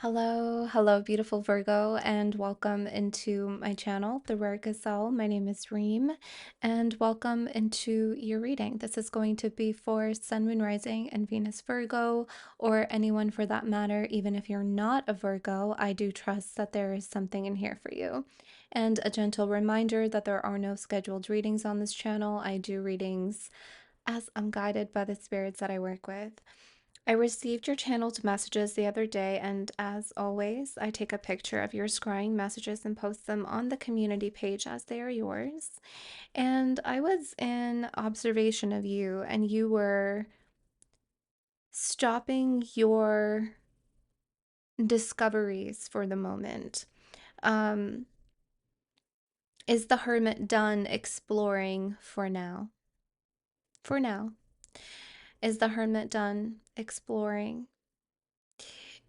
Hello, beautiful Virgo, and welcome into my channel, The Rare Gazelle. My name is Reem, and welcome into your reading. This is going to be for Sun, Moon, Rising, and Venus Virgo, or anyone for that matter. Even if you're not a Virgo, I do trust that there is something in here for you. And a gentle reminder that there are no scheduled readings on this channel. I do readings as I'm guided by the spirits that I work with. I received your channeled messages the other day, and as always, I take a picture of your scrying messages and post them on the community page as they are yours. And I was in observation of you, and you were stopping your discoveries for the moment. Um, is the hermit done exploring for now? For now. Is the hermit done exploring?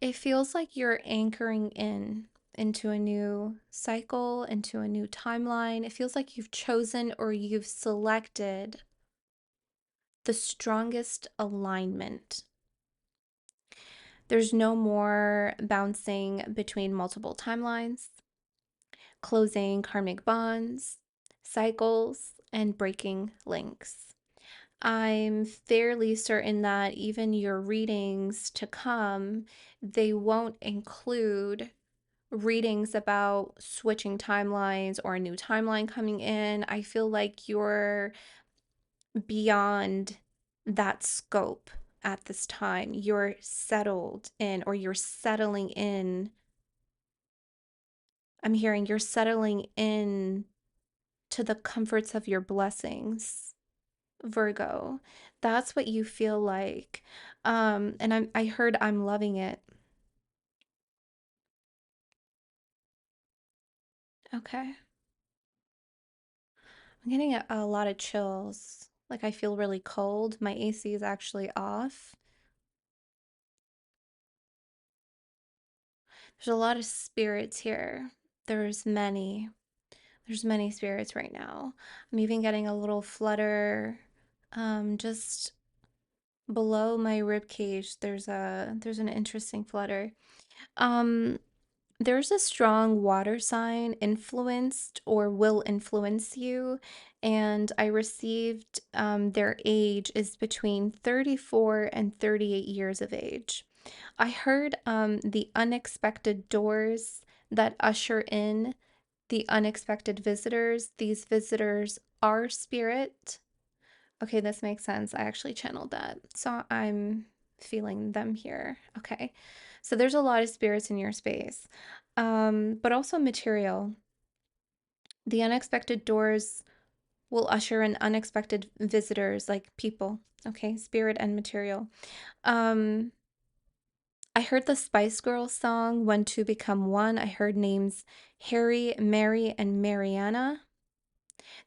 It feels like you're anchoring in into a new cycle, into a new timeline. It feels like you've chosen or you've selected the strongest alignment. There's no more bouncing between multiple timelines, closing karmic bonds, cycles, and breaking links. I'm fairly certain that even your readings to come, they won't include readings about switching timelines or a new timeline coming in. I feel like you're beyond that scope at this time. You're settled in, or you're settling in. I'm hearing you're settling in to the comforts of your blessings, Virgo. That's what you feel like. And I heard I'm loving it. Okay. I'm getting a lot of chills. Like I feel really cold. My AC is actually off. There's a lot of spirits here. There's many. There's many spirits right now. I'm even getting a little flutter just below my rib cage. There's an interesting flutter. Um there's a strong water sign influenced or will influence you, and I received their age is between 34 and 38 years of age. I heard the unexpected doors that usher in the unexpected visitors. These visitors are spirit. Okay, this makes sense. I actually channeled that. So I'm feeling them here. Okay. So there's a lot of spirits in your space. But also material. The unexpected doors will usher in unexpected visitors like people. Okay, spirit and material. Um, I heard the Spice Girls song When Two Become One. I heard names Harry, Mary, and Mariana.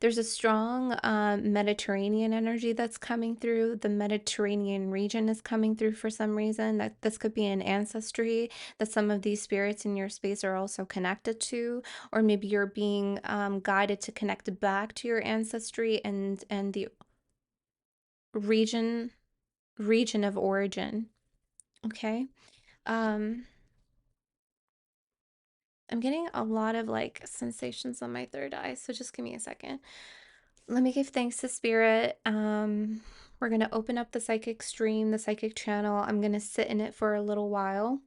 There's a strong Mediterranean energy that's coming through. The Mediterranean region is coming through for some reason. That this could be an ancestry that some of these spirits in your space are also connected to, or maybe you're being guided to connect back to your ancestry and the region region of origin. Okay. Um, I'm getting a lot of like sensations on my third eye, so just give me a second. Let me give thanks to Spirit. We're going to open up the psychic stream, the psychic channel. I'm going to sit in it for a little while.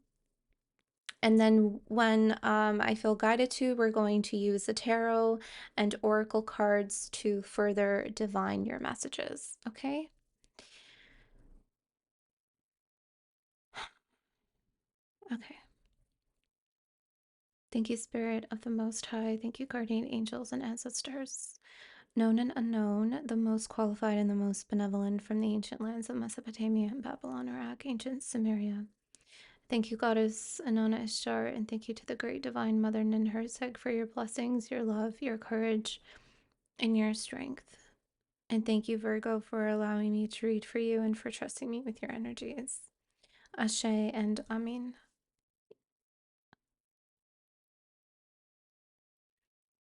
And then when I feel guided to, we're going to use the tarot and oracle cards to further divine your messages. Okay? Okay. Thank you, Spirit of the Most High. Thank you, guardian angels and ancestors. Known and unknown, the most qualified and the most benevolent from the ancient lands of Mesopotamia, Babylon, Iraq, ancient Sumeria. Thank you, Goddess Anona Ishtar, and thank you to the great divine Mother Ninhursag for your blessings, your love, your courage, and your strength. And thank you, Virgo, for allowing me to read for you and for trusting me with your energies. Ashe and Amin.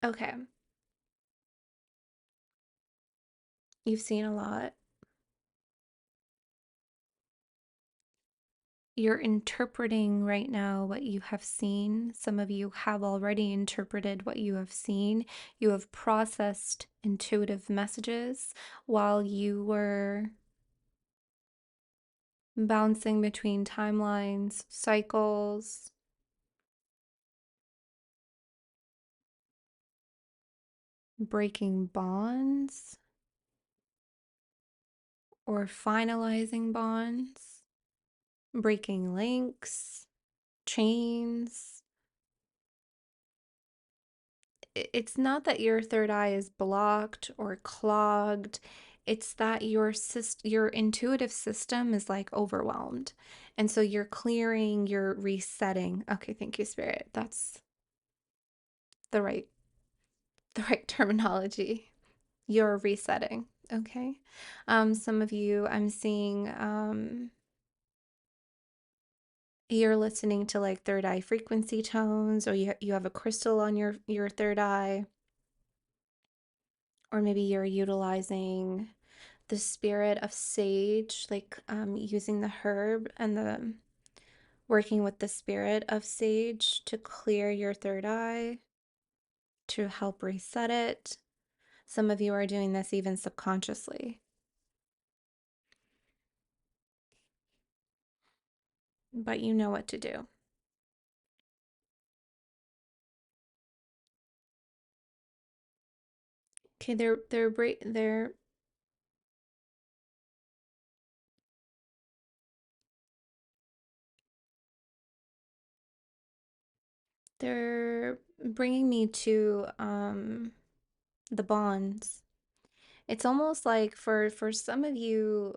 Okay, you've seen a lot. you're interpreting right now what you have seen. Some of you have already interpreted what you have seen. You have processed intuitive messages while you were bouncing between timelines, cycles, breaking bonds, or finalizing bonds, breaking links, chains. It's not that your third eye is blocked or clogged. It's that your intuitive system is like overwhelmed. And so you're clearing, you're resetting. Okay, thank you, Spirit. That's the right the right terminology. You're resetting. Okay. Some of you I'm seeing you're listening to like third eye frequency tones, or you have a crystal on your third eye, or maybe you're utilizing the spirit of sage, like using the herb and the working with the spirit of sage to clear your third eye, to help reset it. Some of you are doing this even subconsciously, but you know what to do. Okay, they're bringing me to the bonds. It's almost like for some of you,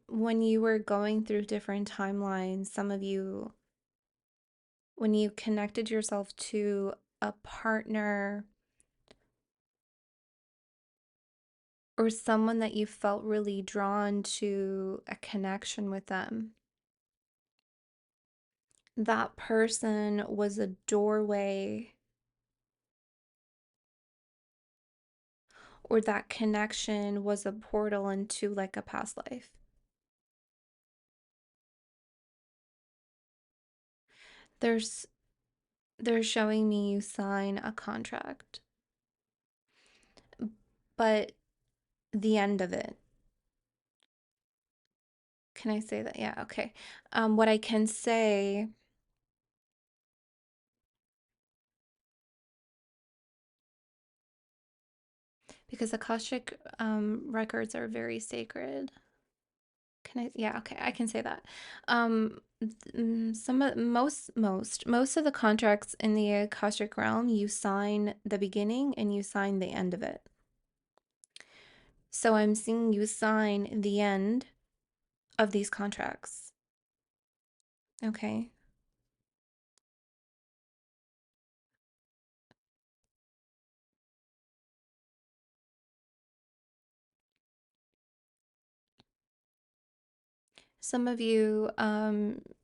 when you were going through different timelines, some of you, when you connected yourself to a partner or someone that you felt really drawn to a connection with them, that person was a doorway, or that connection was a portal into like a past life. There's they're showing me you sign a contract, but the end of it. Can I say that? Yeah, okay. What I can say, because Akashic records are very sacred. Can I? Yeah, okay, I can say that. Some of most of the contracts in the Akashic realm, you sign the beginning and you sign the end of it. So I'm seeing you sign the end of these contracts. Okay. Some of you,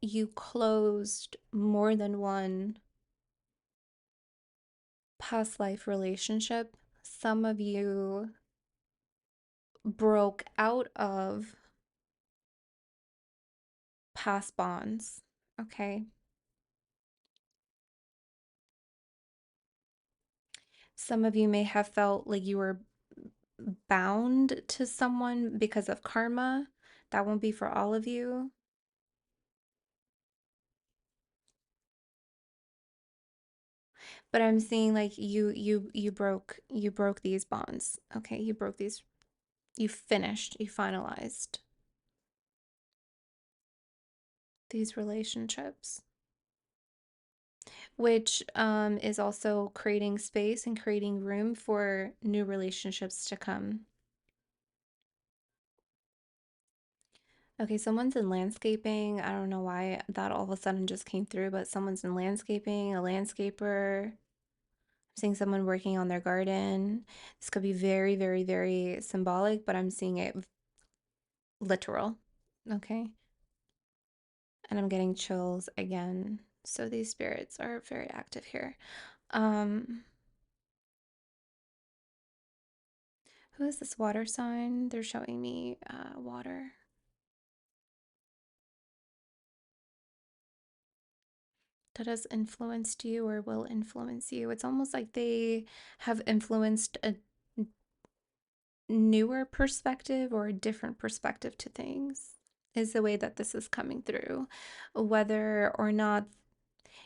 you closed more than one past life relationship. Some of you broke out of past bonds. Okay. Some of you may have felt like you were bound to someone because of karma. That won't be for all of you. But I'm seeing like you broke these bonds. Okay, you broke these, you finished, you finalized these relationships, which is also creating space and creating room for new relationships to come. Okay, someone's in landscaping. I don't know why that all of a sudden just came through, but someone's in landscaping, a landscaper. I'm seeing someone working on their garden. This could be very, very, very symbolic, but I'm seeing it literal. Okay. And I'm getting chills again. So these spirits are very active here. Um, who is this water sign? They're showing me water. that has influenced you or will influence you. It's almost like they have influenced a newer perspective or a different perspective to things, is the way that this is coming through. Whether or not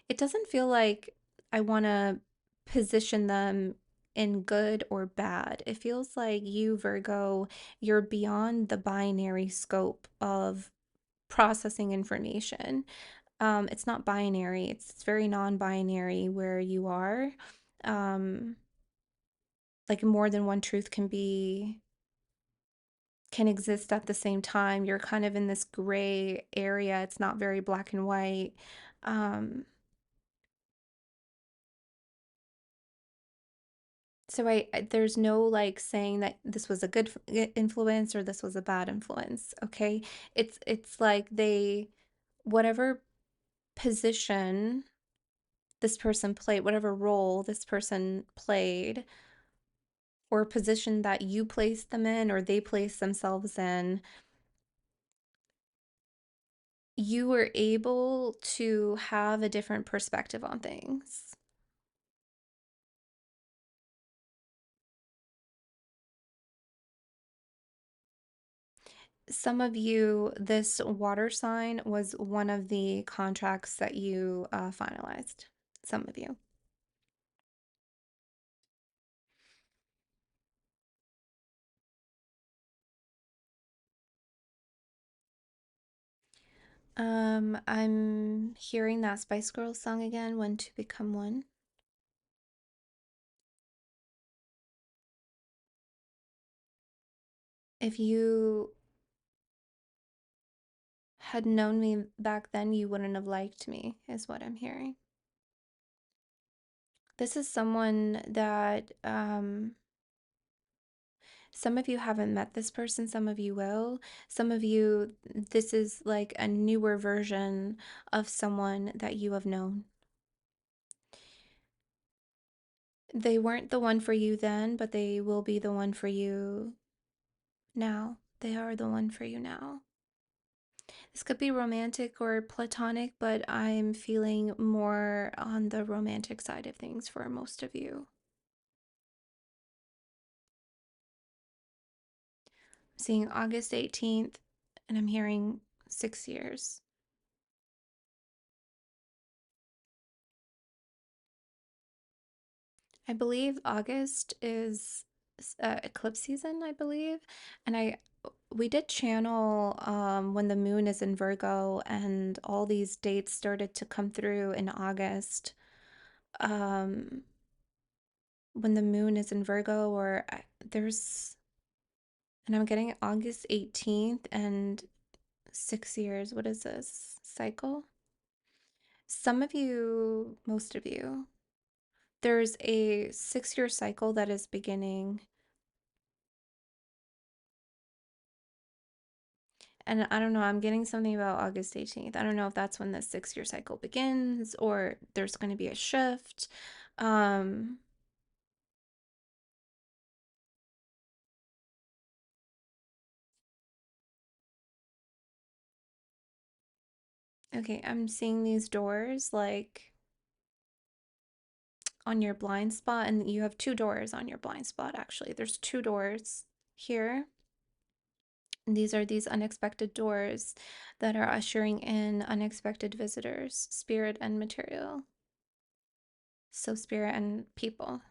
it doesn't feel like I want to position them in good or bad. It feels like you, Virgo, you're beyond the binary scope of processing information. It's not binary, it's very non binary where you are. Um, like more than one truth can exist at the same time. You're kind of in this gray area. It's not very black and white. Um, so there's no like saying that this was a good influence or this was a bad influence, okay? It's like they whatever position this person played, whatever role this person played or position that you placed them in or they placed themselves in, you were able to have a different perspective on things. Some of you, this water sign was one of the contracts that you finalized. Some of you. I'm hearing that Spice Girls song again, When to Become One. If you had known me back then, you wouldn't have liked me, is what I'm hearing. This is someone that some of you haven't met this person, some of you will. Some of you, this is like a newer version of someone that you have known. They weren't the one for you then, but they will be the one for you now. They are the one for you now. This could be romantic or platonic, but I'm feeling more on the romantic side of things for most of you. I'm seeing August 18th, and I'm hearing 6 years. I believe August is eclipse season, I believe. And we did channel when the moon is in Virgo and all these dates started to come through in August. Um, when the moon is in Virgo, or there's, and I'm getting August 18th and 6 years. What is this cycle? Some of you, most of you, there's a 6 year cycle that is beginning. And I don't know, I'm getting something about August 18th. I don't know if that's when the 6 year cycle begins or there's going to be a shift. Um, okay, I'm seeing these doors like on your blind spot, and you have two doors on your blind spot, actually. There's two doors here. And these are these unexpected doors that are ushering in unexpected visitors, spirit and material. So, spirit and people.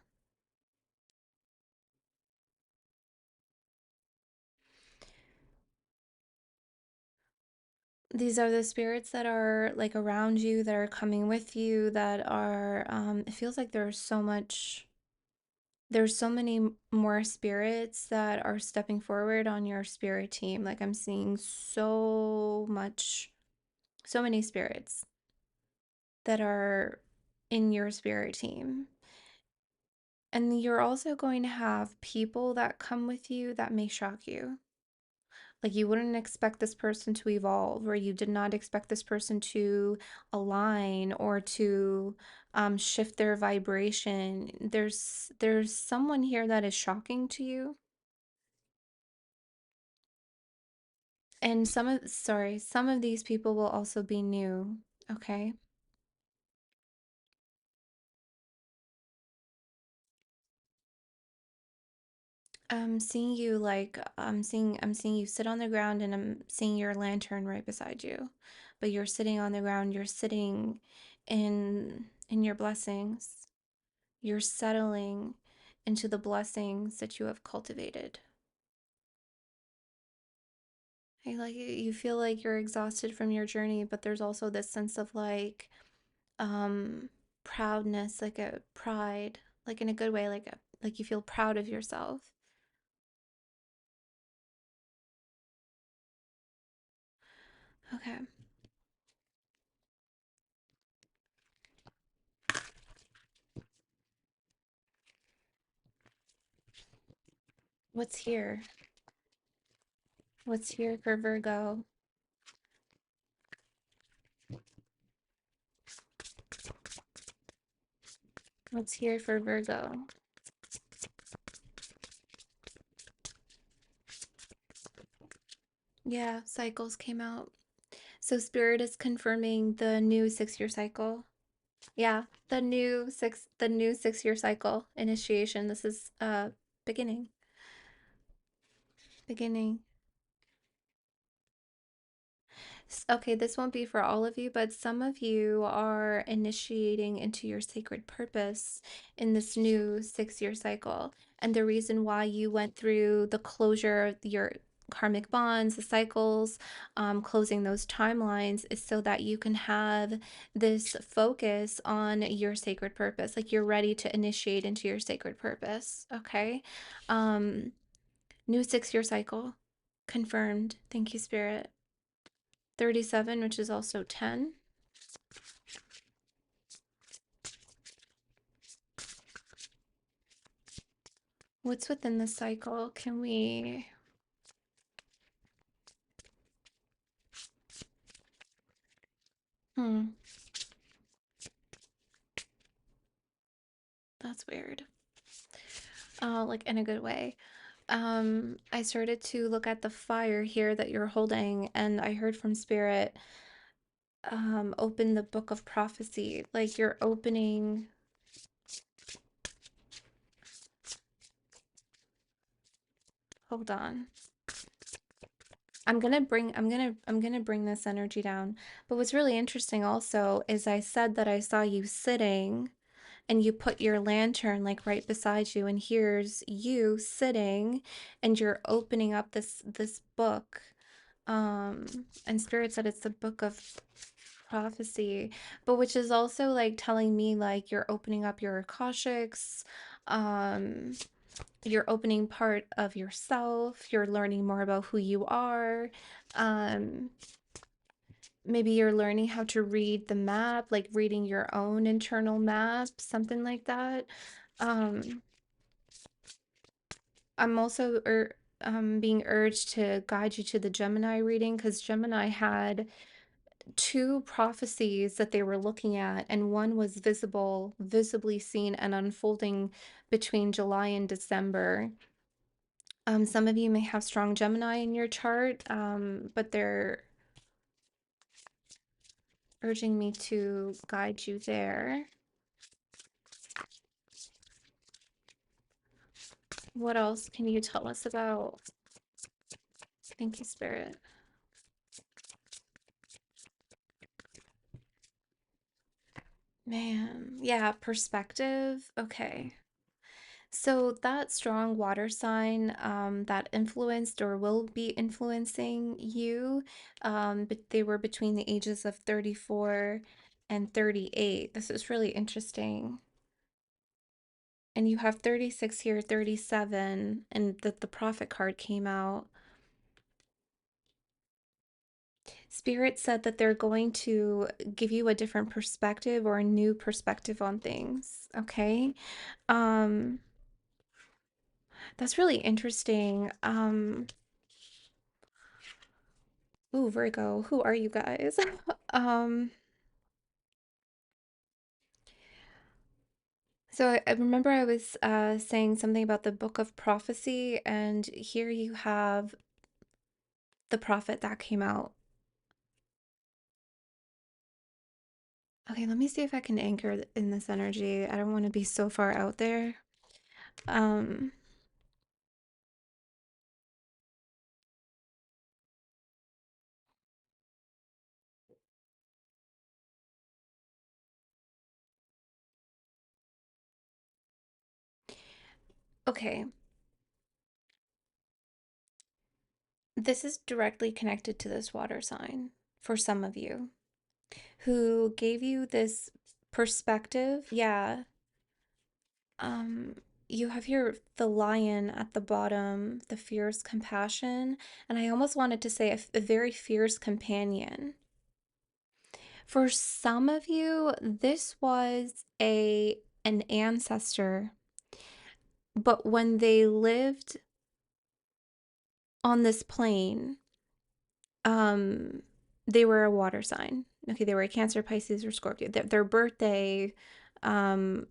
These are the spirits that are like around you, that are coming with you, that are, it feels like there's so many more spirits that are stepping forward on your spirit team. Like I'm seeing so many spirits that are in your spirit team. And you're also going to have people that come with you that may shock you. Like you wouldn't expect this person to evolve, or you did not expect this person to align or to shift their vibration. There's someone here that is shocking to you. And some of these people will also be new, okay? I'm seeing you like I'm seeing you sit on the ground and I'm seeing your lantern right beside you. But you're sitting on the ground, you're sitting in your blessings. You're settling into the blessings that you have cultivated. I like you feel like you're exhausted from your journey, but there's also this sense of um proudness, like a pride, like in a good way, like you feel proud of yourself. Okay. What's here? What's here for Virgo? What's here for Virgo? Yeah, cycles came out. So Spirit is confirming the new 6 year cycle. Yeah, the new 6 year cycle initiation. This is beginning. Beginning. Okay, this won't be for all of you, but some of you are initiating into your sacred purpose in this new 6 year cycle. And the reason why you went through the closure of your karmic bonds, the cycles, closing those timelines is so that you can have this focus on your sacred purpose. Like you're ready to initiate into your sacred purpose. Okay. Um, New 6 year cycle confirmed. Thank you, Spirit. 37, which is also 10. What's within the cycle? Can we? Hmm, that's weird. Like in a good way. I started to look at the fire here that you're holding, and I heard from Spirit, open the book of prophecy. Like you're opening. Hold on. I'm gonna bring this energy down. But what's really interesting also is I said that I saw you sitting and you put your lantern like right beside you, and here's you sitting and you're opening up this book, and Spirit said it's the book of prophecy, but which is also like telling me like you're opening up your akashics, um you're opening part of yourself, you're learning more about who you are, um maybe you're learning how to read the map, like reading your own internal map, something like that. Um, I'm also being urged to guide you to the Gemini reading because Gemini had two prophecies that they were looking at, and one was visibly seen and unfolding between July and December. Some of you may have strong Gemini in your chart, but they're urging me to guide you there. What else can you tell us about? Thank you, Spirit. Man, yeah, perspective. Okay. So that strong water sign that influenced or will be influencing you, but they were between the ages of 34 and 38. This is really interesting. And you have 36 here, 37, and that the prophet card came out. Spirit said that they're going to give you a different perspective or a new perspective on things, okay? Um, that's really interesting. Ooh, Virgo, who are you guys? Um, so I remember I was saying something about the book of prophecy, and here you have the prophet that came out. Okay, let me see if I can anchor in this energy. I don't want to be so far out there. Um, Okay, this is directly connected to this water sign for some of you who gave you this perspective. Yeah. Um, you have here the lion at the bottom, the fierce compassion, and I almost wanted to say a very fierce companion. For some of you, this was a an ancestor, but when they lived on this plane, um, they were a water sign. Okay, they were a Cancer, Pisces, or Scorpio. Their birthday, um,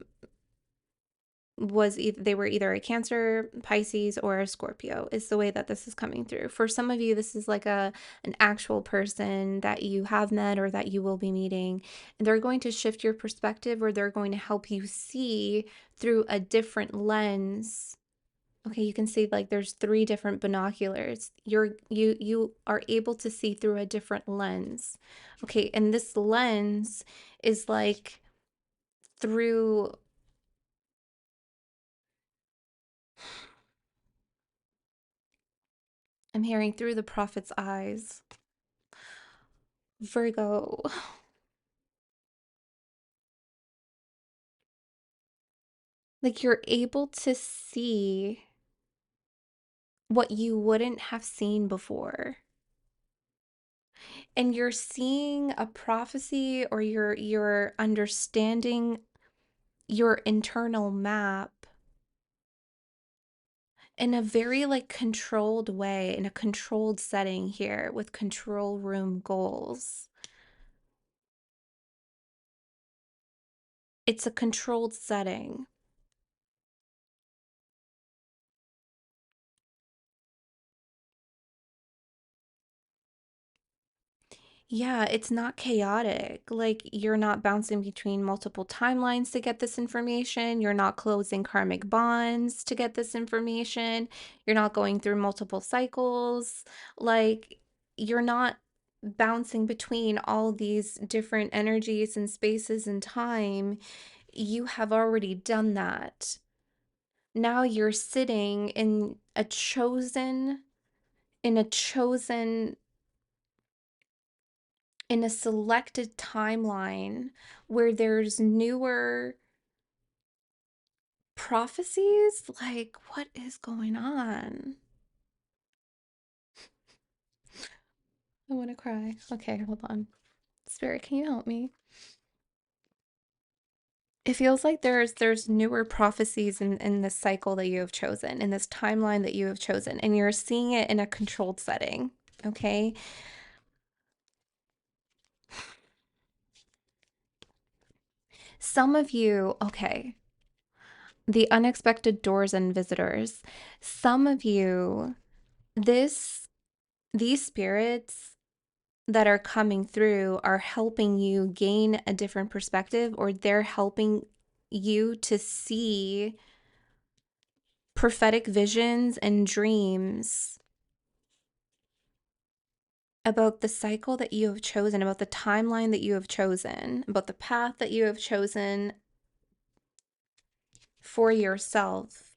was they were either a Cancer, Pisces, or a Scorpio is the way that this is coming through. For some of you, this is like a an actual person that you have met or that you will be meeting, and they're going to shift your perspective or they're going to help you see through a different lens. Okay, you can see like there's three different binoculars. You are able to see through a different lens. Okay, and this lens is like through, I'm hearing through the prophet's eyes. Virgo, like you're able to see what you wouldn't have seen before. And you're seeing a prophecy or you're understanding your internal map in a very like controlled way, in a controlled setting here with control room goals. It's a controlled setting. Yeah, it's not chaotic. Like, you're not bouncing between multiple timelines to get this information. You're not closing karmic bonds to get this information. You're not going through multiple cycles. Like, you're not bouncing between all these different energies and spaces and time. You have already done that. Now you're sitting in a chosen in a selected timeline where there's newer prophecies. Like, what is going on? I want to cry. Okay, hold on. Spirit, can you help me? It feels like there's newer prophecies in this cycle that you have chosen, in this timeline that you have chosen, and you're seeing it in a controlled setting. Okay. Some of you, okay, the unexpected doors and visitors. Some of you, this these spirits that are coming through are helping you gain a different perspective, or they're helping you to see prophetic visions and dreams about the cycle that you have chosen, about the timeline that you have chosen, about the path that you have chosen for yourself.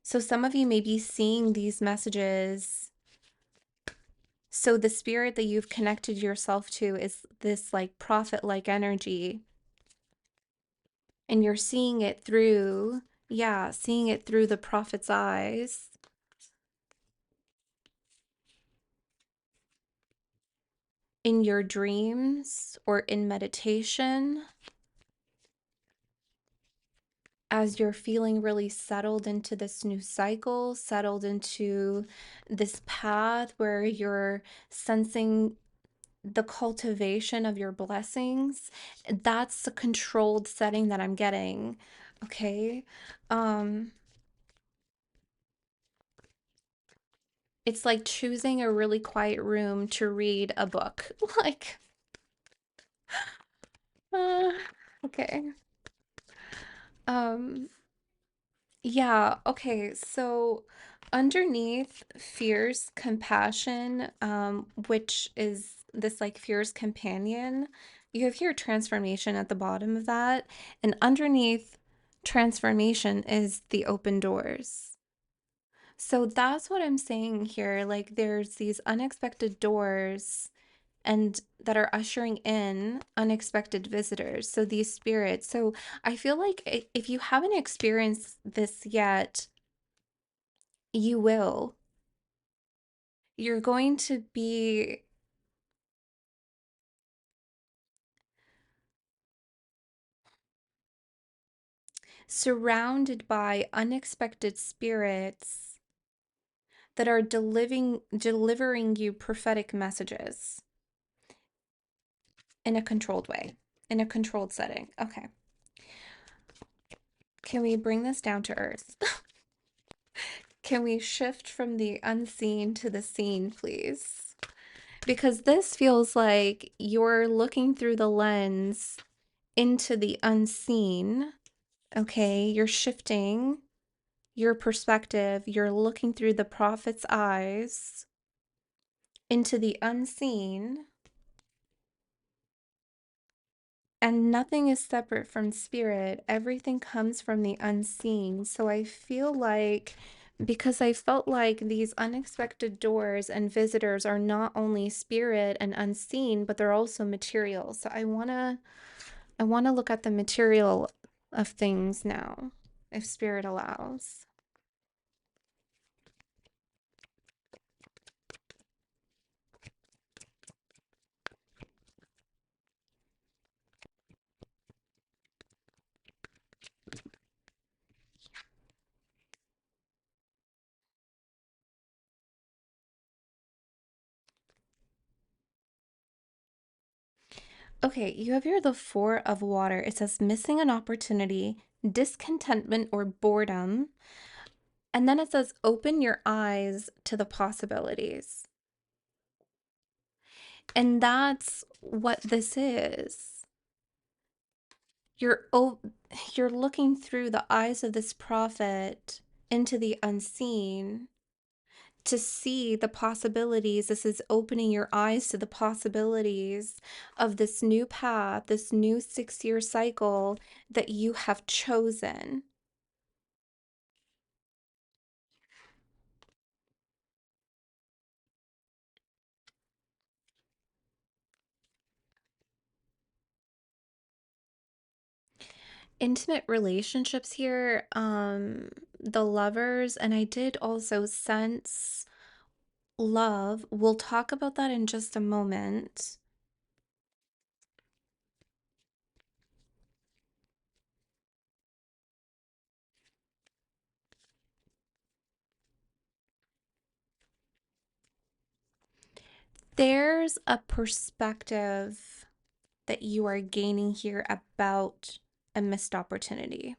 So some of you may be seeing these messages. So the spirit that you've connected yourself to is this like prophet-like energy, and you're seeing it through, yeah, seeing it through the prophet's eyes in your dreams or in meditation as you're feeling really settled into this new cycle, settled into this path where you're sensing the cultivation of your blessings. That's a controlled setting that I'm getting. Okay. Um, it's like choosing a really quiet room to read a book. Like, uh, okay. Um, yeah, okay. So underneath fear's compassion, which is this like fear's companion, you have here transformation at the bottom of that. And underneath transformation is the open doors. So that's what I'm saying here. Like, there's these unexpected doors and that are ushering in unexpected visitors. So these spirits. So I feel like if you haven't experienced this yet, you will. You're going to be surrounded by unexpected spirits that are delivering you prophetic messages in a controlled way, in a controlled setting. Okay. Can we bring this down to earth? Can we shift from the unseen to the seen, please? Because this feels like you're looking through the lens into the unseen. Okay, you're shifting your perspective. You're looking through the prophet's eyes into the unseen, and nothing is separate from spirit. Everything comes from the unseen. So I feel like, because I felt like these unexpected doors and visitors are not only spirit and unseen, but they're also material. So I want to look at the material of things now, if spirit allows. Okay, you have here the Four of Water. It says missing an opportunity, discontentment or boredom. And then it says open your eyes to the possibilities. And that's what this is. You're oh, you're looking through the eyes of this prophet into the unseen to see the possibilities. This is opening your eyes to the possibilities of this new path, this new 6-year cycle that you have chosen. Intimate relationships here, the lovers, and I did also sense love. We'll talk about that in just a moment. There's a perspective that you are gaining here about a missed opportunity,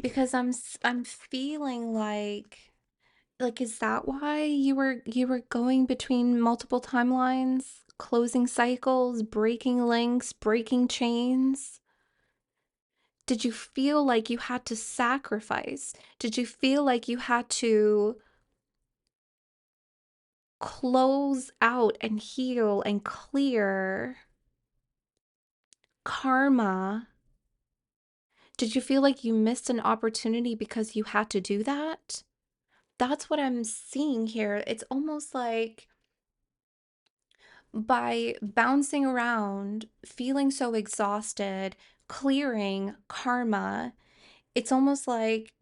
because I'm feeling like, is that why you were going between multiple timelines, closing cycles, breaking links, breaking chains? Did you feel like you had to sacrifice? Did you feel like you had to close out and heal and clear karma? Did you feel like you missed an opportunity because you had to do that? That's what I'm seeing here. It's almost like by bouncing around, feeling so exhausted, clearing karma, it's almost like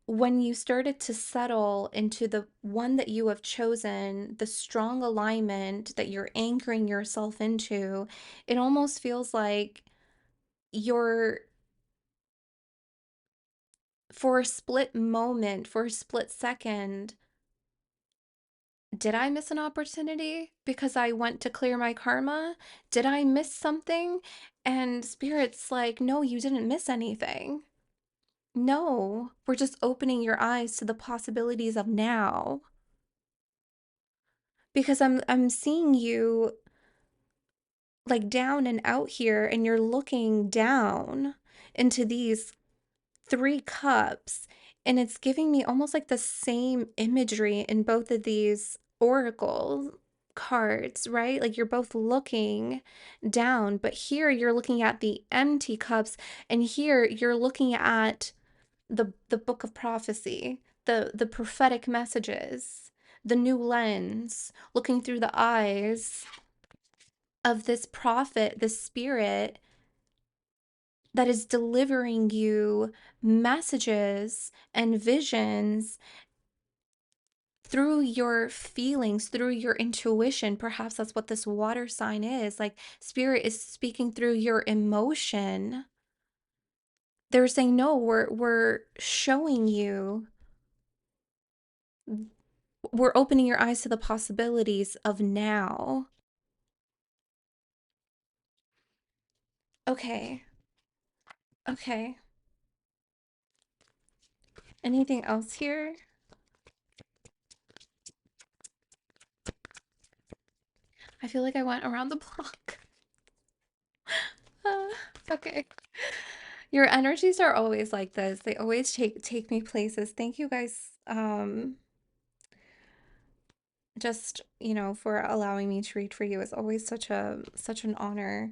when you started to settle into the one that you have chosen, the strong alignment that you're anchoring yourself into, it almost feels like you're, for a split moment, for a split second, did I miss an opportunity because I went to clear my karma? Did I miss something? And Spirit's like, no, you didn't miss anything. No, we're just opening your eyes to the possibilities of now. Because I'm seeing you like down and out here, and you're looking down into these 3 cups, and it's giving me almost like the same imagery in both of these oracles. cards, right? Like you're both looking down, but here you're looking at the empty cups, and here you're looking at the book of prophecy, the prophetic messages, the new lens, looking through the eyes of this prophet, this spirit that is delivering you messages and visions through your feelings, through your intuition. Perhaps that's what this water sign is. Like spirit is speaking through your emotion. They're saying, no, we're showing you, we're opening your eyes to the possibilities of now. Okay. Okay. Anything else here? I feel like I went around the block. Uh, okay. Your energies are always like this. They always take me places. Thank you guys just, for allowing me to read for you. It's always such an honor.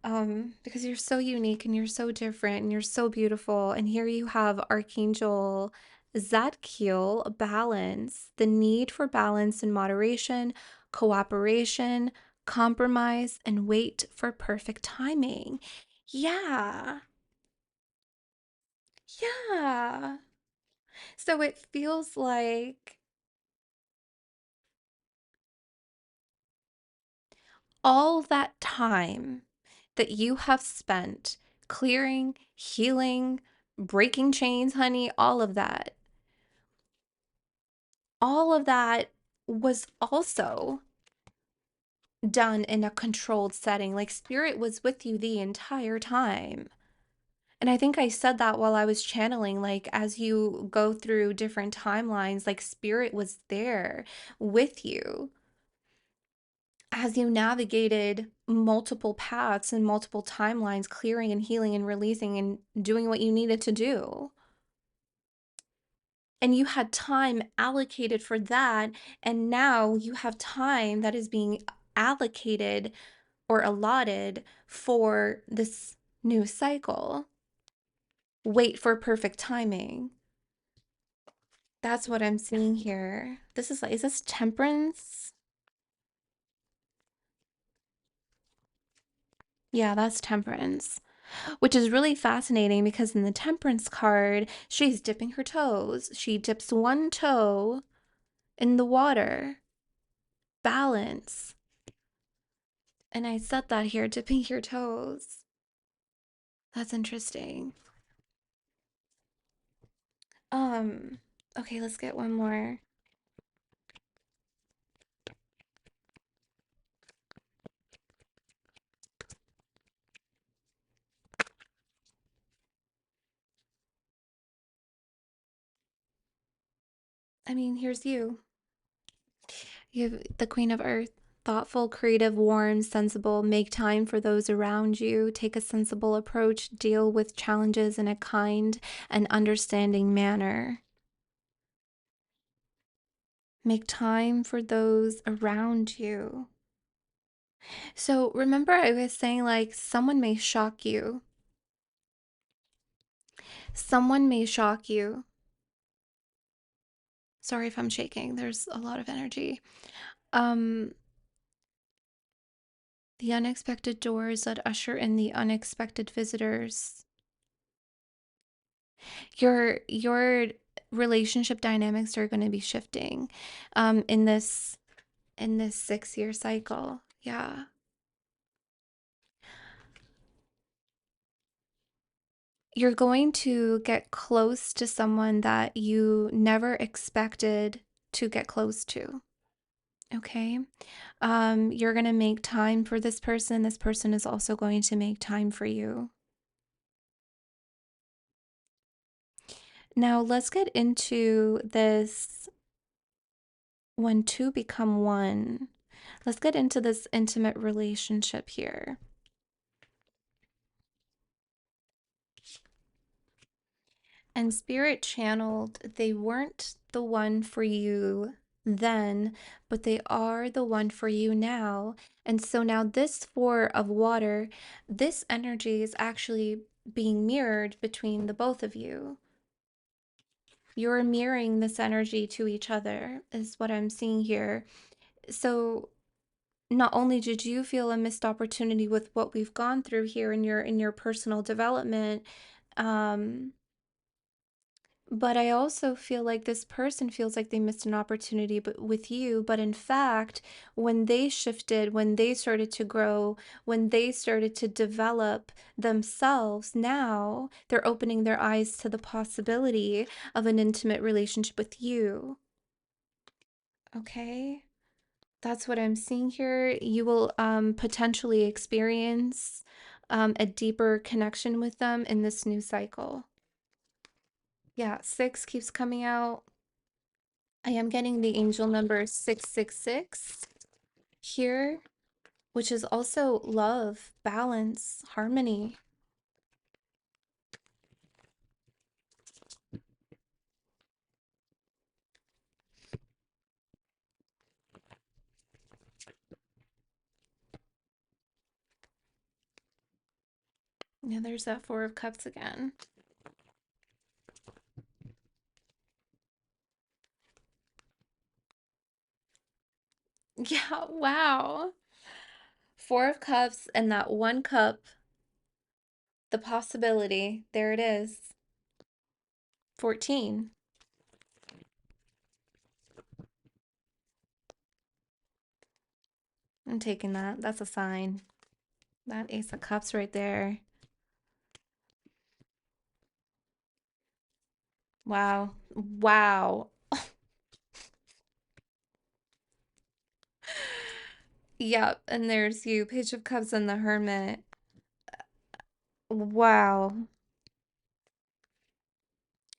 Because you're so unique and you're so different and you're so beautiful. And here you have Archangel Zadkiel, balance, the need for balance and moderation, cooperation, compromise, and wait for perfect timing. Yeah. Yeah. So it feels like all that time that you have spent clearing, healing, breaking chains, honey, all of that was also done in a controlled setting. Like spirit was with you the entire time. And I think I said that while I was channeling, like as you go through different timelines, like spirit was there with you as you navigated multiple paths and multiple timelines, clearing and healing and releasing and doing what you needed to do. And you had time allocated for that. And now you have time that is being allocated or allotted for this new cycle. Wait for perfect timing. That's what I'm seeing here. This is like, is this temperance? Yeah, that's temperance, which is really fascinating because in the temperance card, she's dipping her toes. She dips one toe in the water. Balance. And I said that here, dipping your toes. That's interesting. Um, okay, let's get one more. I mean, here's you. You have the Queen of Earth. Thoughtful, creative, warm, sensible, make time for those around you, take a sensible approach, deal with challenges in a kind and understanding manner. Make time for those around you. So remember, I was saying like someone may shock you. Someone may shock you. Sorry if I'm shaking. There's a lot of energy. Um, the unexpected doors that usher in the unexpected visitors. Your relationship dynamics are going to be shifting in this 6-year cycle. Yeah. You're going to get close to someone that you never expected to get close to. Okay. You're going to make time for this person. This person is also going to make time for you. Now, let's get into this when two become one. Let's get into this intimate relationship here. And spirit channeled, they weren't the one for you then, but they are the one for you now. And so now, this Four of Water, this energy is actually being mirrored between the both of you. You're mirroring this energy to each other, is what I'm seeing here. So, not only did you feel a missed opportunity with what we've gone through here in your personal development, um, but I also feel like this person feels like they missed an opportunity with you. But in fact, when they shifted, when they started to grow, when they started to develop themselves, now they're opening their eyes to the possibility of an intimate relationship with you. Okay? That's what I'm seeing here. You will potentially experience a deeper connection with them in this new cycle. Yeah, six keeps coming out. I am getting the angel number 666 here, which is also love, balance, harmony. Yeah, there's that Four of Cups again. Yeah, wow. Four of Cups and that one cup, the possibility. There it is. 14. I'm taking that. That's a sign. That Ace of Cups right there. Wow. Wow. Yep. And there's you, Page of Cups and the Hermit. Wow.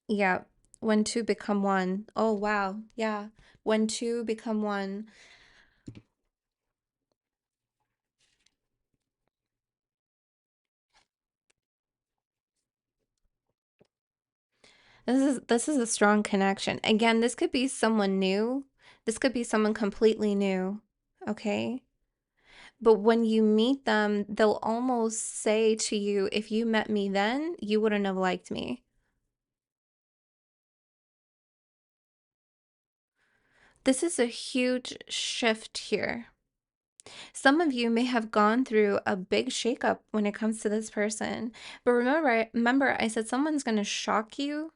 Yeah. When two become one. Oh, wow. Yeah. When two become one. This is a strong connection. Again, this could be someone new. This could be someone completely new. Okay? But when you meet them, they'll almost say to you, if you met me then, you wouldn't have liked me. This is a huge shift here. Some of you may have gone through a big shakeup when it comes to this person. But remember I said someone's going to shock you.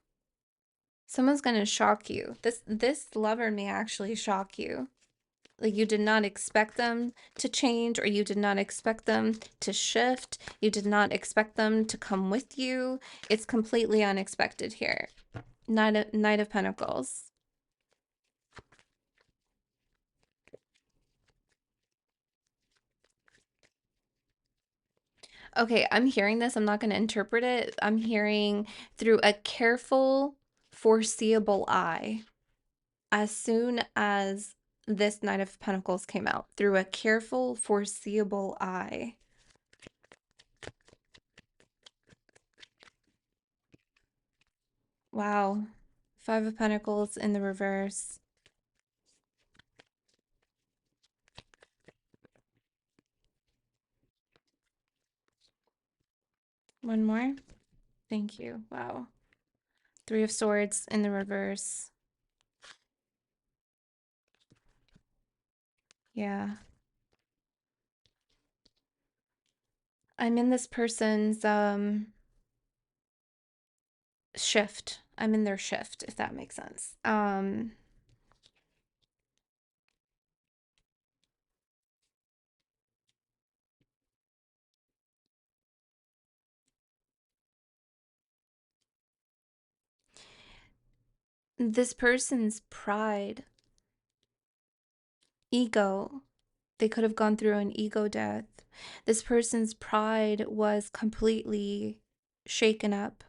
Someone's going to shock you. This lover may actually shock you. Like, you did not expect them to change, or you did not expect them to shift. You did not expect them to come with you. It's completely unexpected here. Knight of Pentacles. Okay, I'm hearing this. I'm not going to interpret it. I'm hearing through a careful, foreseeable eye. As soon as this Knight of Pentacles came out, through a careful, foreseeable eye. Wow. Five of Pentacles in the reverse. One more. Thank you. Wow. Three of Swords in the reverse. Yeah. I'm in this person's shift. I'm in their shift, if that makes sense. This person's pride, ego, they could have gone through an ego death. This person's pride was completely shaken up.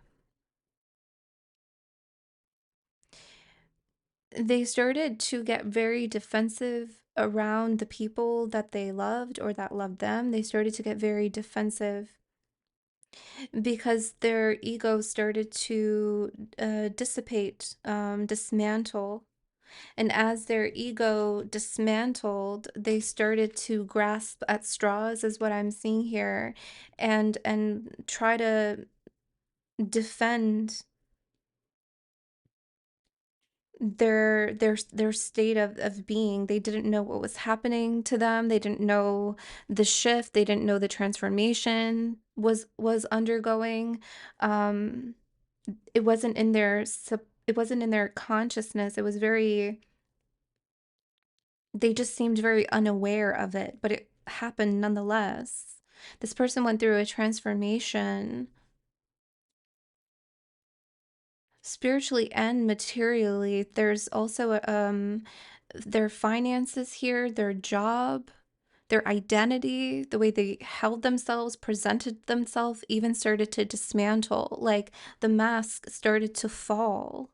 They started to get very defensive around the people that they loved or that loved them. They started to get very defensive because their ego started to dissipate, dismantle. And as their ego dismantled, they started to grasp at straws, is what I'm seeing here, and try to defend their state of being. They didn't know what was happening to them. They didn't know the shift. They didn't know the transformation was undergoing. Um, it wasn't in their it wasn't in their consciousness. It was very, they just seemed very unaware of it, but it happened nonetheless. This person went through a transformation spiritually and materially. There's also their finances here, their job, their identity, the way they held themselves, presented themselves, even started to dismantle. Like the mask started to fall.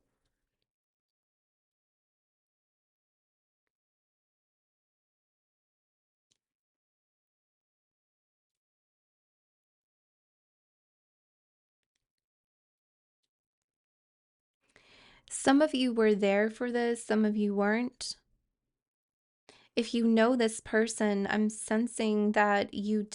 Some of you were there for this, some of you weren't. If you know this person, I'm sensing that you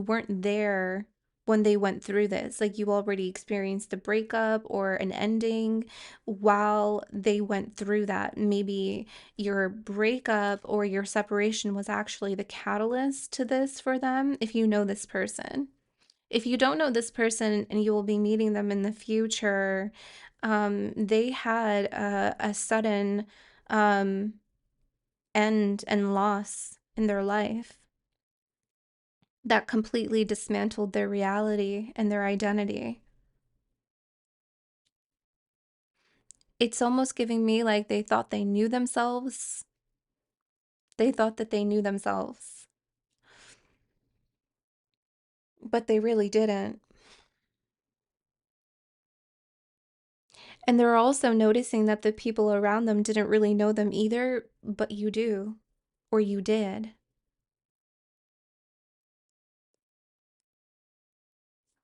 weren't there when they went through this. Like you already experienced a breakup or an ending while they went through that. Maybe your breakup or your separation was actually the catalyst to this for them, if you know this person. If you don't know this person and you will be meeting them in the future, they had a sudden um, end and loss in their life that completely dismantled their reality and their identity. It's almost giving me like they thought they knew themselves. They thought that they knew themselves, but they really didn't. And they're also noticing that the people around them didn't really know them either, but you do, or you did.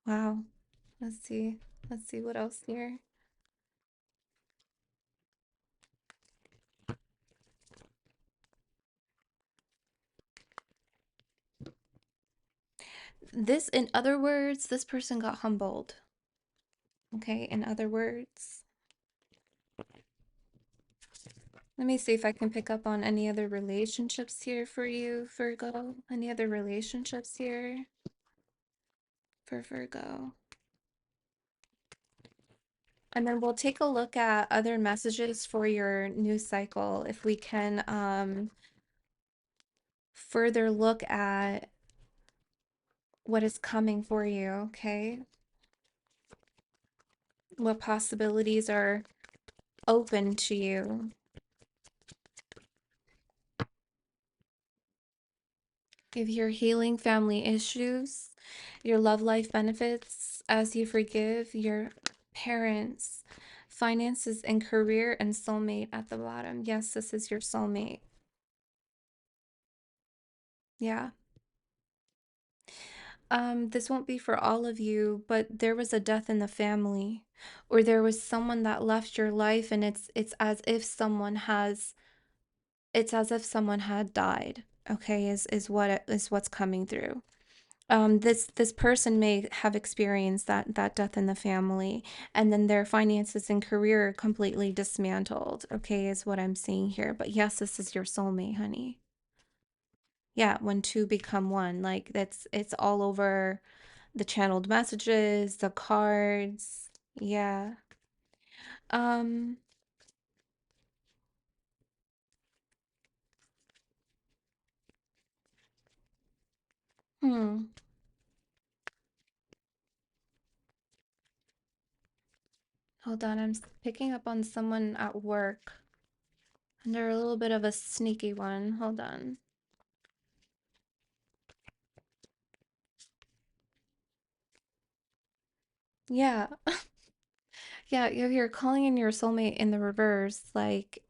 Wow. Let's see. Let's see what else here. This, in other words, this person got humbled. Okay, in other words. Let me see if I can pick up on any other relationships here for you, Virgo. Any other relationships here for Virgo? And then we'll take a look at other messages for your new cycle if we can further look at what is coming for you, okay? What possibilities are open to you. If you're healing family issues, your love life benefits as you forgive your parents, finances and career, and soulmate at the bottom. Yes, this is your soulmate. Yeah. This won't be for all of you, but there was a death in the family, or there was someone that left your life, and it's as if someone has, it's as if someone had died. Okay, is what is what's coming through. This person may have experienced that death in the family, and then their finances and career completely dismantled. Okay, is what I'm seeing here. But yes, this is your soulmate, honey. Yeah, when two become one, like that's it's all over the channeled messages, the cards. Yeah. Um, hmm. Hold on, I'm picking up on someone at work. And they're a little bit of a sneaky one. Hold on. Yeah. Yeah, if you're calling in your soulmate in the reverse, like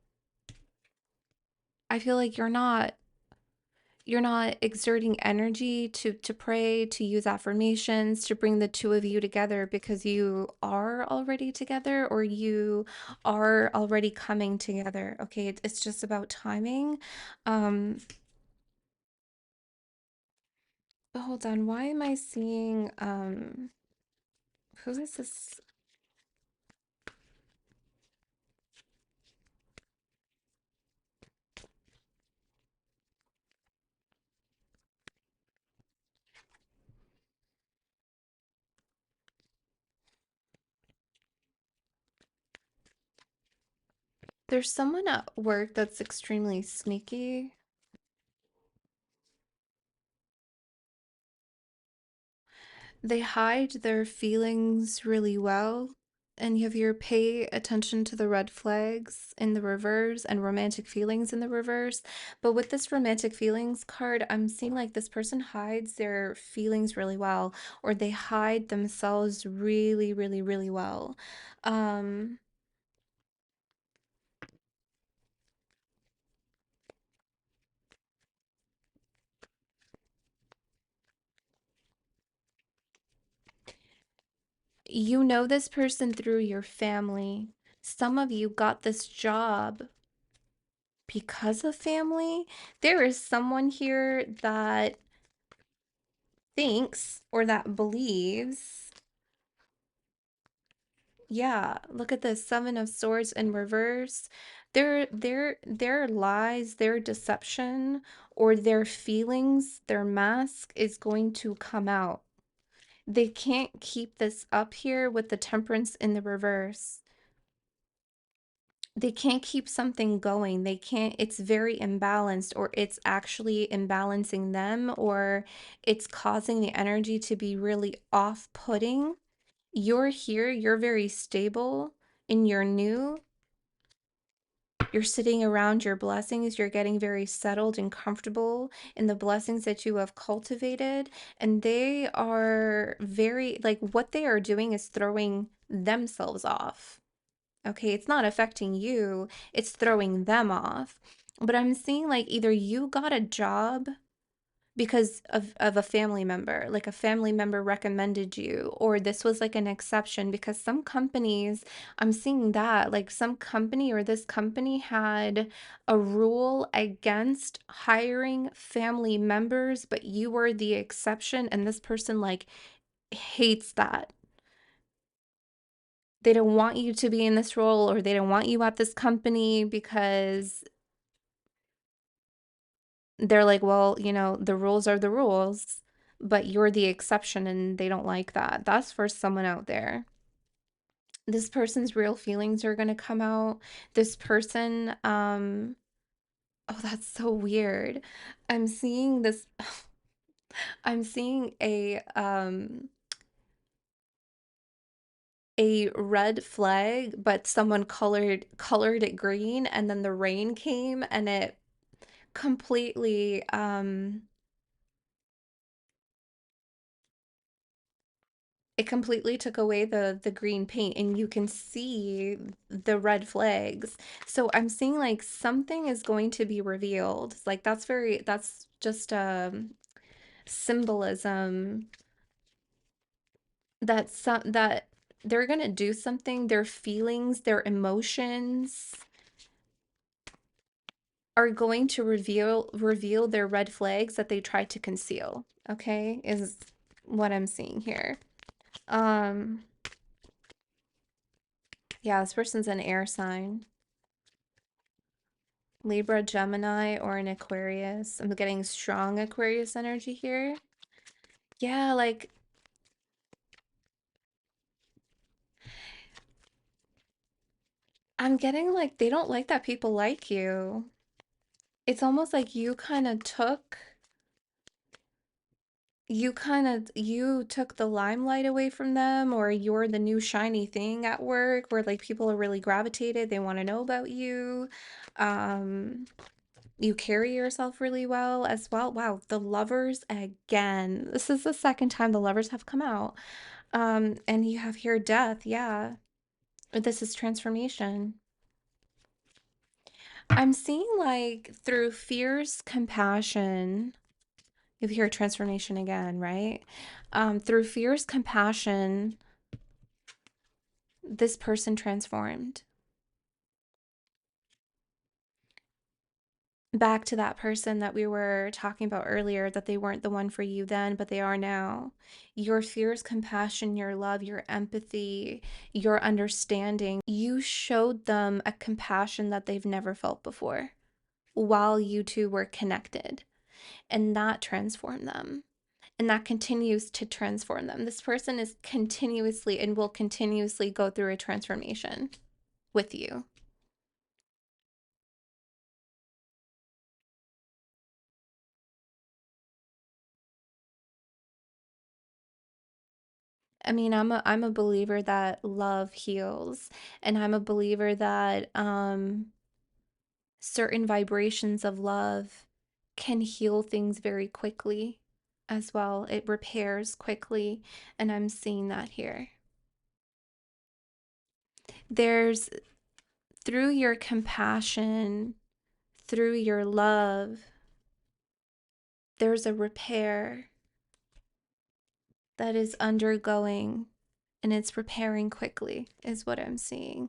I feel like you're not exerting energy to pray, to use affirmations, to bring the two of you together because you are already together or you are already coming together. Okay, it's just about timing. Um, but hold on, why am I seeing who is this? There's someone at work that's extremely sneaky. They hide their feelings really well. And you have your pay attention to the red flags in the reverse and romantic feelings in the reverse. But with this romantic feelings card, I'm seeing like this person hides their feelings really well, or they hide themselves really, really, really well. Um, you know this person through your family. Some of you got this job because of family. There is someone here that thinks or that believes. Yeah, look at the Seven of Swords in reverse. Their lies, their deception, or their feelings, their mask is going to come out. They can't keep this up here with the Temperance in the reverse. They can't keep something going. They can't, it's very imbalanced, or it's actually imbalancing them, or it's causing the energy to be really off-putting. You're here, you're very stable, and you're new. You're sitting around your blessings, you're getting very settled and comfortable in the blessings that you have cultivated, and they are very, like, what they are doing is throwing themselves off. Okay, it's not affecting you, it's throwing them off. But I'm seeing like either you got a job because of a family member, like a family member recommended you, or this was like an exception because some companies, I'm seeing that like some company or this company had a rule against hiring family members, but you were the exception, and this person like hates that. They don't want you to be in this role, or they don't want you at this company because they're like, well, the rules are the rules, but you're the exception, and they don't like that. That's for someone out there. This person's real feelings are going to come out. This person, oh, that's so weird. I'm seeing this, I'm seeing a red flag, but someone colored it green, and then the rain came and completely it completely took away the green paint, and you can see the red flags. So I'm seeing like something is going to be revealed. Like that's just symbolism that they're gonna do something. Their feelings, their emotions are going to reveal their red flags that they tried to conceal. Okay, is what I'm seeing here. Um, yeah, this person's an air sign. Libra, Gemini, or an Aquarius. I'm getting strong Aquarius energy here. Yeah, like I'm getting like they don't like that people like you. It's almost like you took the limelight away from them, or you're the new shiny thing at work where like people are really gravitated, they want to know about you. Um you carry yourself really well as well. Wow, the lovers again. This is the second time the lovers have come out. And you have here death, yeah. This is transformation. I'm seeing like through fierce compassion, you hear transformation again, right? Through fierce compassion, this person transformed back to that person that we were talking about earlier, that they weren't the one for you then, but they are now. Your fierce compassion, your love, your empathy, your understanding, you showed them a compassion that they've never felt before while you two were connected. And that transformed them. And that continues to transform them. This person is continuously and will continuously go through a transformation with you. I mean, I'm a believer that love heals, and I'm a believer that certain vibrations of love can heal things very quickly as well. It repairs quickly, and I'm seeing that here. There's through your compassion, through your love, there's a repair that is undergoing, and it's repairing quickly, is what I'm seeing.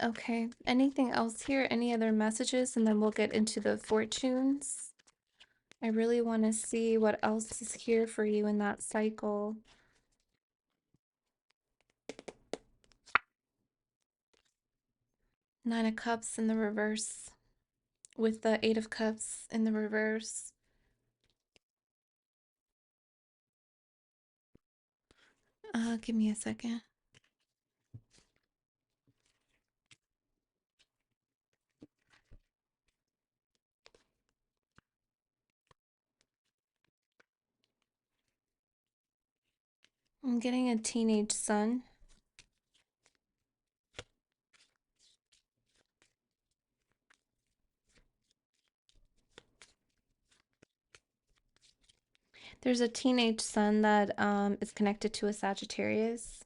Okay, anything else here? Any other messages? And then we'll get into the fortunes. I really want to see what else is here for you in that cycle. Nine of Cups in the reverse with the Eight of Cups in the reverse. Give me a second. I'm getting a teenage son. There's a teenage son that is connected to a Sagittarius.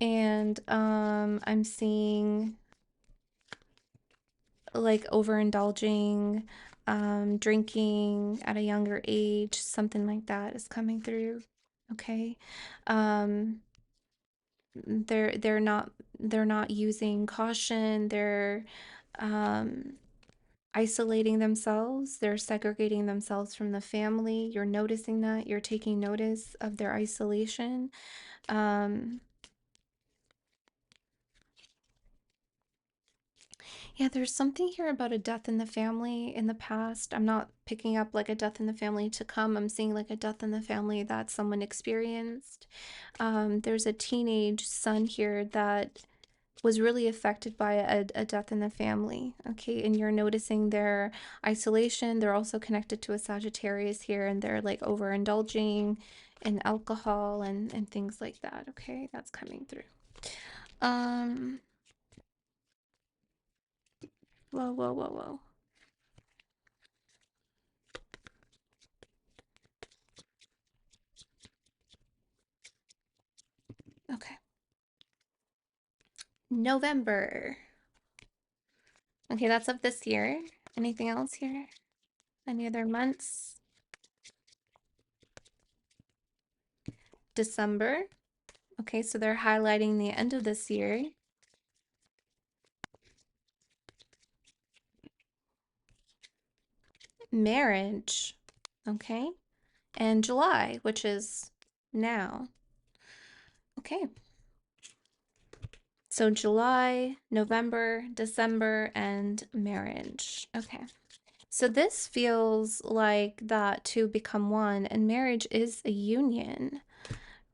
And I'm seeing like overindulging, drinking at a younger age, something like that is coming through. Okay. Um, they're not using caution. They're um, isolating themselves. They're segregating themselves from the family. You're noticing that. You're taking notice of their isolation. Um, Yeah, there's something here about a death in the family in the past. I'm not picking up like a death in the family to come. I'm seeing like a death in the family that someone experienced. There's a teenage son here that was really affected by a death in the family. Okay, and you're noticing their isolation. They're also connected to a Sagittarius here, and they're like overindulging in alcohol and things like that. Okay, that's coming through. Um, whoa, whoa, whoa, whoa. Okay. November. Okay, that's of this year. Anything else here? Any other months? December. Okay, so they're highlighting the end of this year. Marriage. Okay. And July, which is now. Okay. So July, November, December, and marriage. Okay. So this feels like that two become one, and marriage is a union,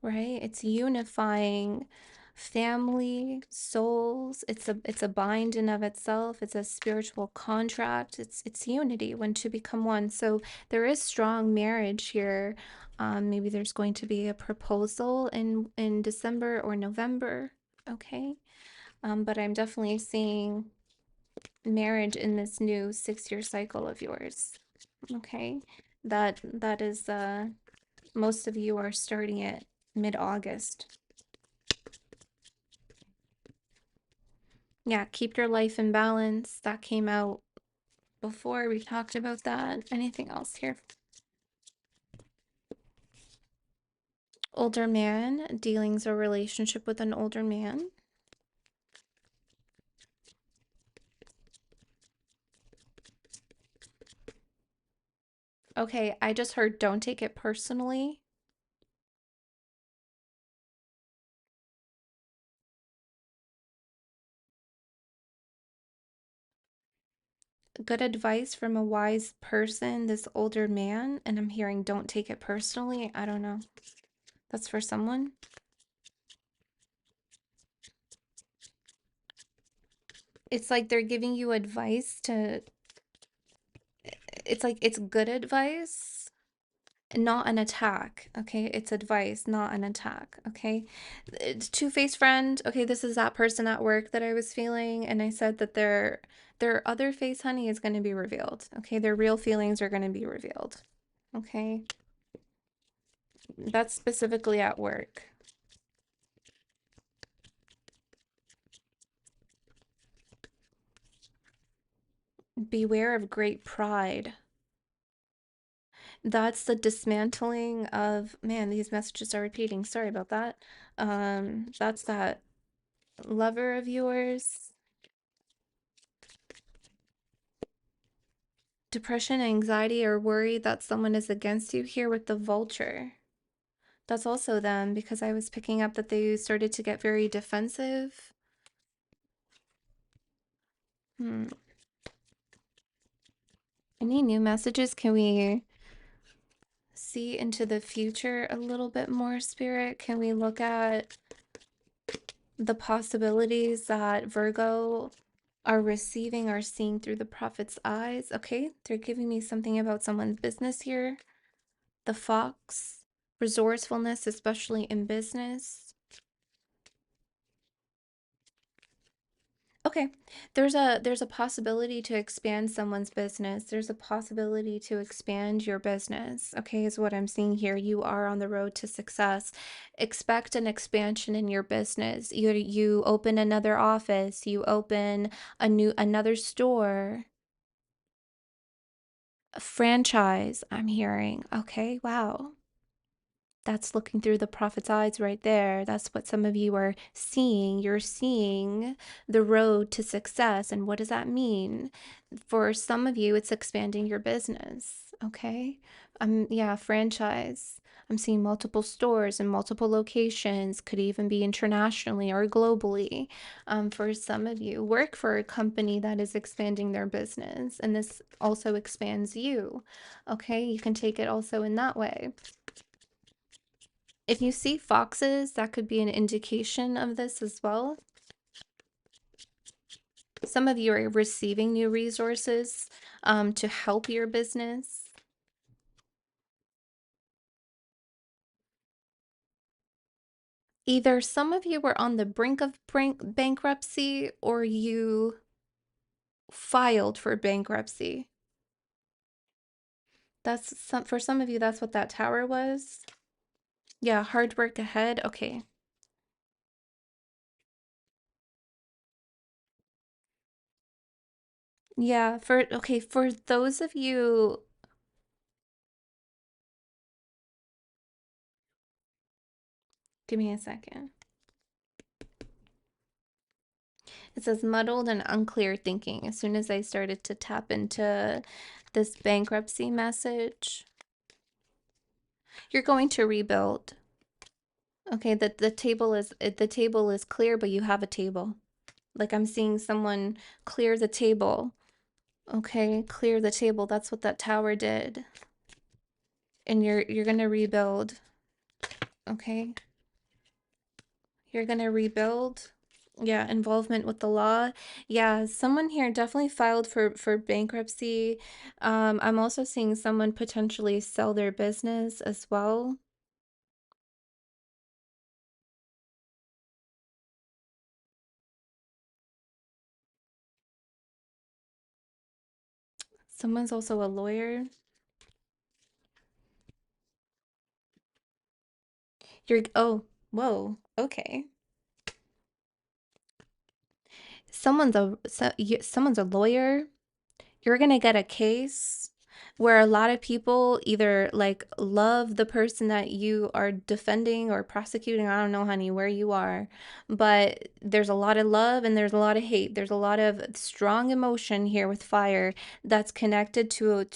right? It's unifying family, souls. It's a bind in of itself. It's a spiritual contract. It's unity when two become one. So there is strong marriage here. Maybe there's going to be a proposal in December or November. Okay. But I'm definitely seeing marriage in this new 6-year cycle of yours. Okay. That is most of you are starting it mid-August. Yeah, keep your life in balance. That came out before. We talked about that. Anything else here? Older man, dealings or relationship with an older man. Okay, I just heard don't take it personally. Good advice from a wise person, this older man, and I'm hearing don't take it personally. I don't know. That's for someone. It's like they're giving you advice to, it's like it's good advice, not an attack. Okay, it's advice, not an attack. Okay, it's two-faced friend. Okay, this is that person at work that I was feeling, and I said that their other face, honey, is going to be revealed. Okay, their real feelings are going to be revealed. Okay, that's specifically at work. Beware of great pride. That's the dismantling of, man, these messages are repeating. Sorry about that. That's that lover of yours. Depression, anxiety, or worry that someone is against you here with the vulture. That's also them because I was picking up that they started to get very defensive. Hmm. Any new messages? Can we see into the future a little bit more, Spirit? Can we look at the possibilities that Virgo are receiving, are seeing through the prophet's eyes? Okay, they're giving me something about someone's business here. The fox, resourcefulness, especially in business. Okay, there's a possibility to expand someone's business. There's a possibility to expand your business. Okay, is what I'm seeing here. You are on the road to success. Expect an expansion in your business. You open another office, you open another store, a franchise, I'm hearing. Okay, wow. That's looking through the prophet's eyes right there. That's what some of you are seeing. You're seeing the road to success. And what does that mean? For some of you, it's expanding your business. Okay. Yeah, franchise. I'm seeing multiple stores and multiple locations, could even be internationally or globally. For some of you, work for a company that is expanding their business, and this also expands you. Okay, you can take it also in that way. If you see foxes, that could be an indication of this as well. Some of you are receiving new resources to help your business. Either some of you were on the brink of bankruptcy or you filed for bankruptcy. For some of you, that's what that tower was. Yeah, hard work ahead. Okay. Yeah, for those of you, give me a second. It says muddled and unclear thinking. As soon as I started to tap into this bankruptcy message, you're going to rebuild. Okay, the table is clear, but you have a table. Like I'm seeing someone clear the table. Okay, clear the table. That's what that tower did. And you're gonna rebuild. Okay? You're gonna rebuild. Yeah, involvement with the law. Yeah, someone here definitely filed for bankruptcy. I'm also seeing someone potentially sell their business as well. Someone's also a lawyer. Oh, whoa. Okay. someone's a lawyer. You're gonna get a case where a lot of people either like love the person that you are defending or prosecuting. I don't know, honey, where you are, but there's a lot of love and there's a lot of hate. There's a lot of strong emotion here with fire that's connected to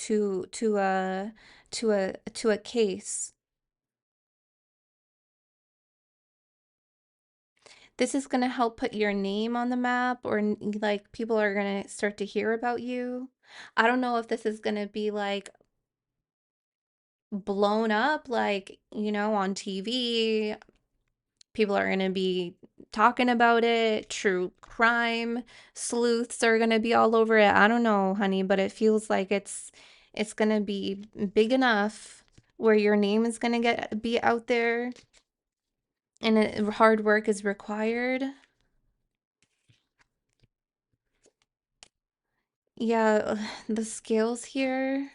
a case. This is going to help put your name on the map, or like people are going to start to hear about you. I don't know if this is going to be like blown up, like, on TV. People are going to be talking about it. True crime sleuths are going to be all over it. I don't know, honey, but it feels like it's going to be big enough where your name is going to be out there and hard work is required. Yeah, the scales here.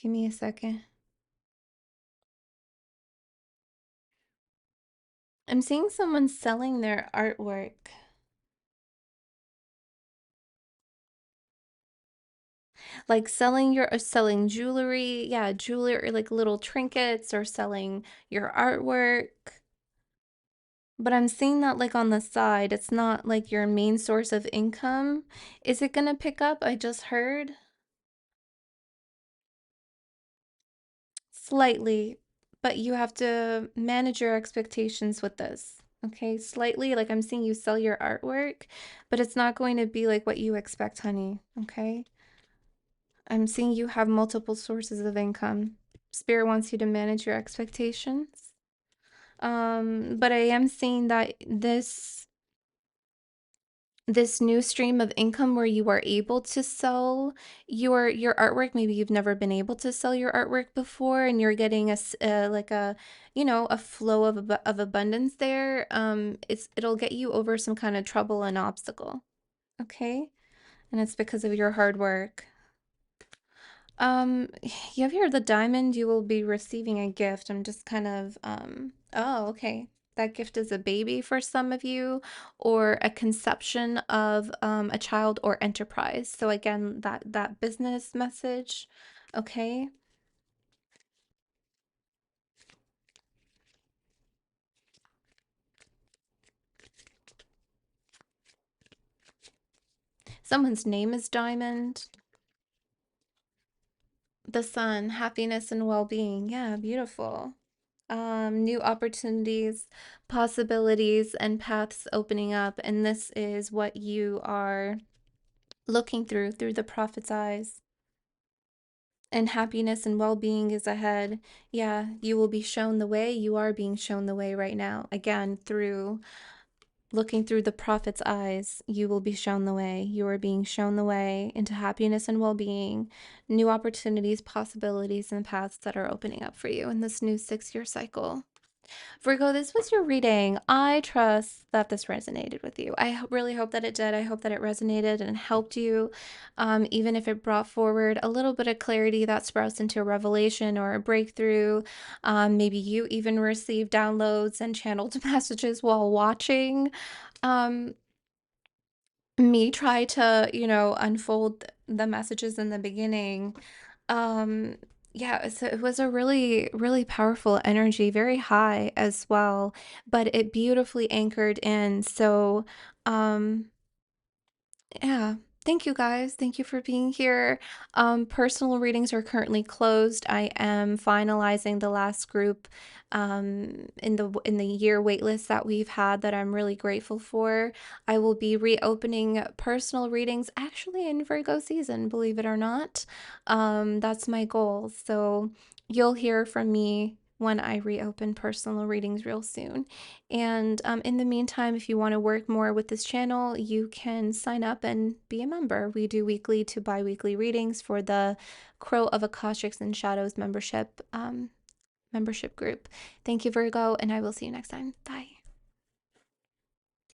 Give me a second. I'm seeing someone selling their artwork. Like selling jewelry. Yeah, jewelry, like little trinkets, or selling your artwork. But I'm seeing that like on the side. It's not like your main source of income. Is it gonna pick up? I just heard. Slightly, but you have to manage your expectations with this. Okay, slightly, like I'm seeing you sell your artwork, but it's not going to be like what you expect, honey. Okay, I'm seeing you have multiple sources of income. Spirit wants you to manage your expectations. But I am seeing that this new stream of income where you are able to sell your artwork. Maybe you've never been able to sell your artwork before, and you're getting like a a flow of abundance there. It'll get you over some kind of trouble and obstacle. Okay, and it's because of your hard work. Um, you have here the diamond. You will be receiving a gift. I'm just kind of, oh, okay. That gift is a baby for some of you, or a conception of a child or enterprise. So again, that business message, okay? Someone's name is Diamond. The sun, happiness and well-being. Yeah, beautiful. New opportunities, possibilities, and paths opening up. And this is what you are looking through the prophet's eyes. And happiness and well-being is ahead. Yeah, you will be shown the way. You are being shown the way right now. Again, through looking through the prophet's eyes, you will be shown the way. You are being shown the way into happiness and well-being, new opportunities, possibilities, and paths that are opening up for you in this new 6-year cycle. Virgo, this was your reading. I trust that this resonated with you. I really hope that it did. I hope that it resonated and helped you, even if it brought forward a little bit of clarity that sprouts into a revelation or a breakthrough. Maybe you even received downloads and channeled messages while watching. Um, Me try to, unfold the messages in the beginning. Um, yeah, so it was a really, really powerful energy, very high as well, but it beautifully anchored in. So, um, yeah. Thank you guys. Thank you for being here. Personal readings are currently closed. I am finalizing the last group in the year waitlist that we've had that I'm really grateful for. I will be reopening personal readings actually in Virgo season, believe it or not. That's my goal. So you'll hear from me when I reopen personal readings real soon. And in the meantime, if you want to work more with this channel, you can sign up and be a member. We do weekly to bi-weekly readings for the Crow of Akashics and Shadows membership group. Thank you, Virgo, and I will see you next time. Bye.